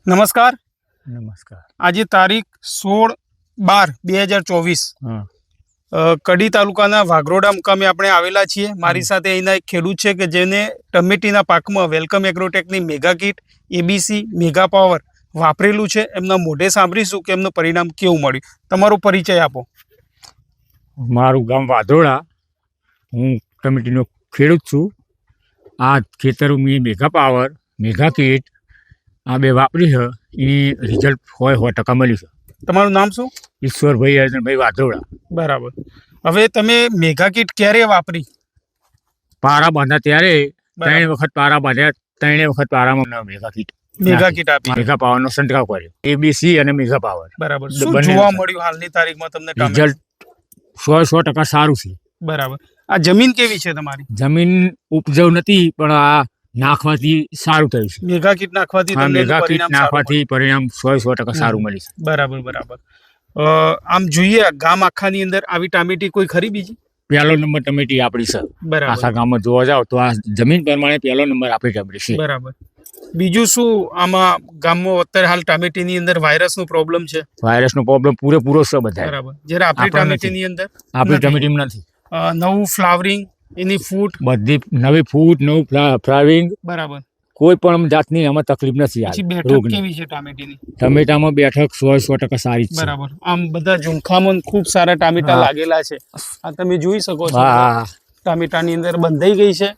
નમસ્કાર. નમસ્કાર. આજે તારીખ 16/12/2024 કડી તાલુકાના વાઘરોડા મુકામે આપણે આવેલા છીએ. મારી સાથે અહીંના એક ખેડૂત છે કે જેને ટમેટીના પાકમાં વેલકમ એગ્રોટેકની mega kit, ABC, mega power વાપરેલું છે. એમના મોઢે સાંભળીશું કે એમનું પરિણામ કેવું મળ્યું. તમારો પરિચય આપો. મારું ગામ વાઘરોડા. હું ટમેટીનો ખેડૂત છું. આ ખેતર મેં મેગા પાવર, મેગા કીટ આ બે વાપરી છે. એની રિઝલ્ટ 100% મળ્યું છે. તમારું નામ શું? ઈશ્વરભાઈ અર્જનભાઈ વાઘરોડા. બરાબર. હવે તમે મેગા કીટ ક્યારે વાપરી? પારા બાંધ્યા ત્યારે 3 વખત પારા બાંધ્યા. 3 વખત પારામાં મેગા કીટ આપી. મેગા પાવરનો છંટકાવ કર્યો. એબીસી અને મેગા પાવર. બરાબર. શું જોવા મળ્યું હાલની તારીખમાં તમને? રિઝલ્ટ 100% સારું છે. બરાબર. આ જમીન કેવી છે તમારી? જમીન ઉપજાઉ નથી, પણ આ નાખવાથી સારું થયું છે. મેગા કીટ નાખવાથી પરિણામ 100% સારું મળ્યું છે. બરાબર. આમ જોઈએ ગામ આખાની અંદર આવી ટામેટી કોઈ ખરી બીજી? પહેલો નંબર ટમેટી આપણી છે. આખા ગામમાં જોવા જાવ તો આ જમીન પ્રમાણે પહેલો નંબર આપણી ટમેટી છે. બરાબર. બીજું શું આમાં ગામમાં અત્યારે હાલ ટામેટીની અંદર વાયરસનો પ્રોબ્લેમ છે? વાયરસનો પ્રોબ્લેમ પૂરેપૂરો છે બધા. બરાબર. જ્યારે આપણી ટામેટીની અંદર આપણી ટમેટીમાં નથી. નવું ફ્લાવરિંગ, એની ફૂટ બધી નવી ફૂટ, નવું ફ્લાવરિંગ. બરાબર. કોઈ પણ જાતની આમાં તકલીફ નથી. બેઠક કેવી છે ટામેટીની? ટમેટામાં બેઠક 100% સારી છે. બરાબર. આમ બધા ઝુમખામાં ખૂબ સારા ટામેટા લાગેલા છે. આ તમે જોઈ શકો છો. ટામેટાની અંદર બંધાઈ ગઈ છે,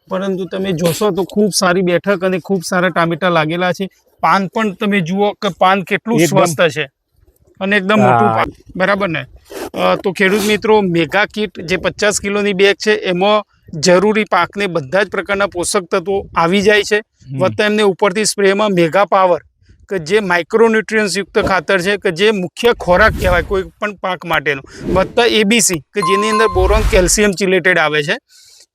પરંતુ તમે જોશો તો ખૂબ સારી બેઠક અને ખૂબ સારા ટામેટા લાગેલા છે. પાન પણ તમે જુઓ કે પાન કેટલું સ્વસ્થ છે અને એકદમ મોટું પાન. બરાબર ને? તો ખેડૂત મિત્રો, મેગા કીટ જે 50 કિલોની બેગ છે એમાં જરૂરી પાકને બધા જ પ્રકારના પોષક તત્વો આવી જાય છે. વત્તા એમને ઉપરથી સ્પ્રેમાં મેગા પાવર કે જે માઇક્રોન્યુટ્રિયન્સ યુક્ત ખાતર છે કે જે મુખ્ય ખોરાક કહેવાય કોઈ પણ પાક માટેનો, વત્તા એબીસી કે જેની અંદર બોરોન, કેલ્શિયમ ચિલેટેડ આવે છે.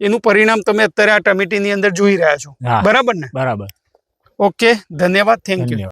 એનું પરિણામ તમે અત્યારે આ ટમેટીની અંદર જોઈ રહ્યા છો. બરાબર ને? બરાબર. ઓકે, ધન્યવાદ. Thank you.